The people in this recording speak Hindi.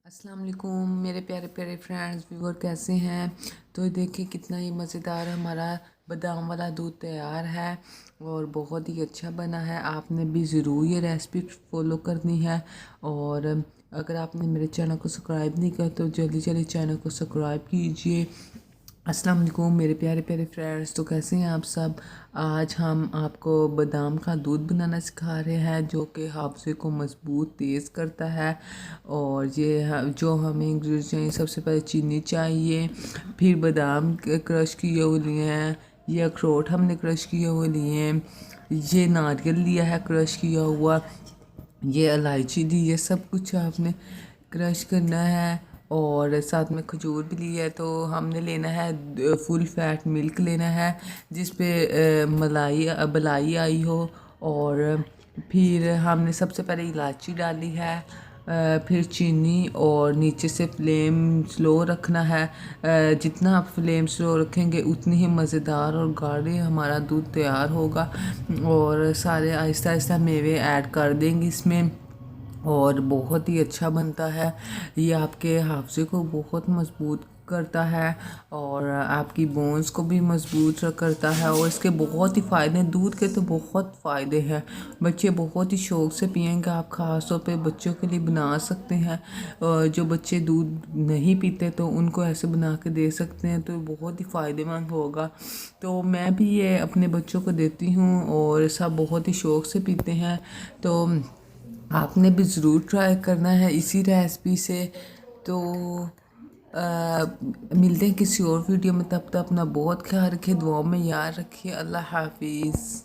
अस्सलाम वालेकुम मेरे प्यारे प्यारे फ्रेंड्स व्यूवर कैसे हैं। तो देखिए कितना ही मज़ेदार हमारा बादाम वाला दूध तैयार है और बहुत ही अच्छा बना है। आपने भी ज़रूर ये रेसिपी फॉलो करनी है। और अगर आपने मेरे चैनल को सब्सक्राइब नहीं किया तो जल्दी जल्दी चैनल को सब्सक्राइब कीजिए। अस्सलाम वालेकुम मेरे प्यारे प्यारे फ्रेंड्स, तो कैसे हैं आप सब। आज हम आपको बादाम का दूध बनाना सिखा रहे हैं जो कि हाफजे को मजबूत तेज़ करता है। और जो हमें इंग्रेडिएंट्स चाहिए, सबसे पहले चीनी चाहिए, फिर बादाम क्रश किए हुए लिए हैं, ये अखरोट हमने क्रश किए हुए लिए हैं, ये नारियल लिया है क्रश किया हुआ, ये इलायची दी है। सब कुछ आपने क्रश करना है और साथ में खजूर भी ली है। तो हमने लेना है फुल फैट मिल्क लेना है जिस पे मलाई आई हो। और फिर हमने सबसे पहले इलायची डाली है, फिर चीनी, और नीचे से फ्लेम स्लो रखना है। जितना आप फ्लेम स्लो रखेंगे उतनी ही मज़ेदार और गाढ़े हमारा दूध तैयार होगा। और सारे आहिस्ता आहिस्ता मेवे ऐड कर देंगे इसमें और बहुत ही अच्छा बनता है। ये आपके हाफजे को बहुत मजबूत करता है और आपकी बोन्स को भी मजबूत करता है। और इसके बहुत ही फ़ायदे हैं, दूध के तो बहुत फ़ायदे हैं। बच्चे बहुत ही शौक़ से पियेंगे। आप ख़ास तौर पे बच्चों के लिए बना सकते हैं। जो बच्चे दूध नहीं पीते तो उनको ऐसे बना के दे सकते हैं, तो बहुत ही फ़ायदेमंद होगा। तो मैं भी ये अपने बच्चों को देती हूँ और सब बहुत ही शौक़ से पीते हैं। तो आपने भी ज़रूर ट्राई करना है इसी रेसिपी से। तो मिलते हैं किसी और वीडियो में, तब तक अपना बहुत ख्याल रखिए, दुआओं में याद रखिए। अल्लाह हाफिज़।